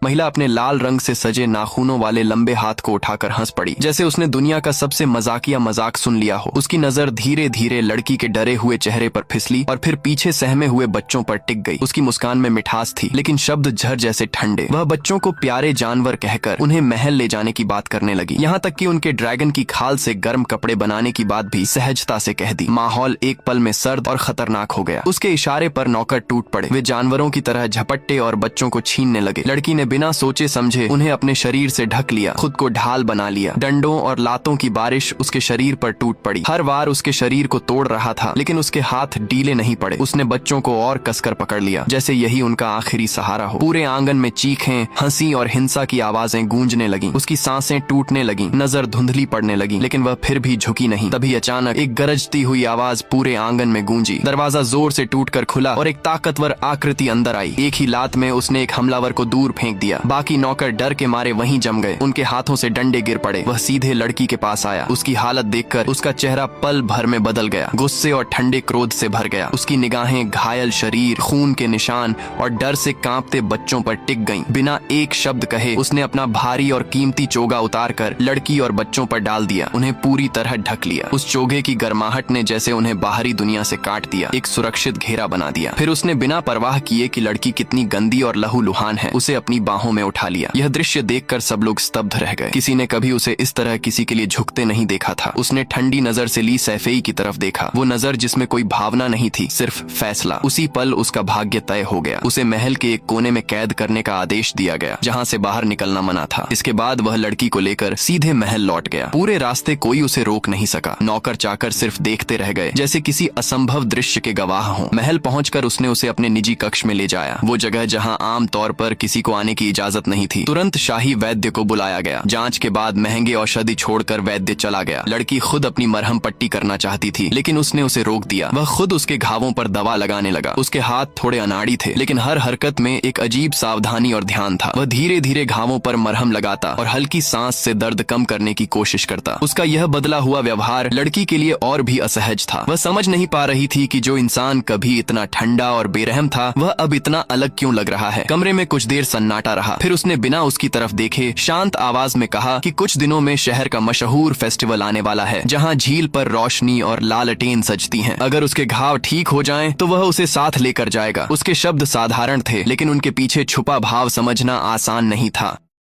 महिला अपने लाल रंग से सजे नाखूनों वाले लंबे हाथ को उठाकर हंस पड़ी, जैसे उसने दुनिया का सबसे मजाकिया मजाक सुन लिया हो। उसकी नजर धीरे धीरे लड़की के डरे हुए चेहरे पर फिसली और फिर पीछे सहमे हुए बच्चों पर टिक गई। उसकी मुस्कान में मिठास थी, लेकिन शब्द झर जैसे ठंडे। वह बच्चों को प्यारे जानवर कहकर उन्हें महल ले जाने की बात करने लगी, यहाँ तक कि उनके ड्रैगन की खाल से गर्म कपड़े बनाने की बात भी सहजता से कह दी। माहौल एक पल में सर्द और खतरनाक हो गया। उसके इशारे पर नौकर टूट पड़े। वे जानवरों की तरह झपट्टे और बच्चों को छीनने लगे। लड़की ने बिना सोचे समझे उन्हें अपने शरीर से ढक लिया, खुद को ढाल बना लिया। डंडों और लातों की बारिश उसके शरीर पर टूट पड़ी। हर वार उसके शरीर को तोड़ रहा था, लेकिन उसके हाथ ढीले नहीं पड़े। उसने बच्चों को और कसकर पकड़ लिया, जैसे यही उनका आखिरी सहारा हो। पूरे आंगन में चीखें, हंसी और हिंसा की आवाजें गूंजने लगीं। उसकी सांसें टूटने लगीं, नजर धुंधली पड़ने लगी, लेकिन वह फिर भी झुकी नहीं। तभी अचानक एक गरजती हुई आवाज पूरे आंगन में गूंजी। दरवाजा जोर से टूटकर खुला और एक ताकतवर आकृति अंदर आई। एक ही लात में उसने एक हमलावर को दूर फेंक दिया। बाकी नौकर डर के मारे वहीं जम गए। उनके हाथों से डंडे गिर पड़े। वह सीधे लड़की के पास आया। उसकी हालत देखकर उसका चेहरा पल भर में बदल गया, गुस्से और ठंडे क्रोध से भर गया। उसकी निगाहें घायल शरीर, खून के निशान और डर से कांपते बच्चों पर टिक गईं। बिना एक शब्द कहे उसने अपना भारी और कीमती चोगा उतारकर लड़की और बच्चों पर डाल दिया, उन्हें पूरी तरह ढक लिया। उस चोगे की गर्माहट ने जैसे उन्हें बाहरी दुनिया से काट दिया, एक सुरक्षित घेरा बना दिया। फिर उसने बिना परवाह किए कि लड़की कितनी गंदी और लहूलुहान है, उसे अपनी बाहों में उठा लिया। यह दृश्य देखकर सब लोग स्तब्ध रह गए। किसी ने कभी उसे इस तरह किसी के लिए झुकते नहीं देखा था। उसने ठंडी नजर से ली सैफई की तरफ देखा, वो नजर जिसमें कोई भावना नहीं थी, सिर्फ फैसला। उसी पल उसका भाग्य तय हो गया। उसे महल के एक कोने में कैद करने का आदेश दिया गया, जहाँ से बाहर निकलना मना था। इसके बाद वह लड़की को लेकर सीधे महल लौट गया। पूरे रास्ते कोई उसे रोक नहीं सका। नौकर चाकर सिर्फ देखते रह गए, जैसे किसी असंभव दृश्य के गवाह हों। महल पहुंचकर उसने उसे अपने निजी कक्ष में ले जाया, वो जगह जहां आम तौर पर किसी को आने की इजाजत नहीं थी। तुरंत शाही वैद्य को बुलाया गया। जांच के बाद महंगे औषधि छोड़कर वैद्य चला गया। लड़की खुद अपनी मरहम पट्टी करना चाहती थी, लेकिन उसने उसे रोक दिया। वह खुद उसके घावों पर दवा लगाने लगा। उसके हाथ थोड़े अनाड़ी थे, लेकिन हर हरकत में एक अजीब सावधानी और ध्यान था। वह धीरे धीरे घावों पर मरहम लगाता और हल्की सांस से दर्द कम करने की कोशिश करता। उसका यह बदला हुआ व्यवहार लड़की के लिए और भी असहज था। वह समझ नहीं पा रही थी कि जो इंसान कभी इतना ठंडा और बेरहम था, वह अब इतना अलग क्यों लग रहा है। कमरे में कुछ देर सन्नाटा रहा। फिर उसने बिना उसकी तरफ देखे शांत आवाज में कहा कि कुछ दिनों में शहर का मशहूर फेस्टिवल आने वाला है, जहाँ झील पर रोशनी और लालटेन सजती हैं। अगर उसके घाव ठीक हो जाएं, तो वह उसे साथ लेकर जाएगा। उसके शब्द साधारण थे, लेकिन उनके पीछे छुपा भाव समझना आसान नहीं था।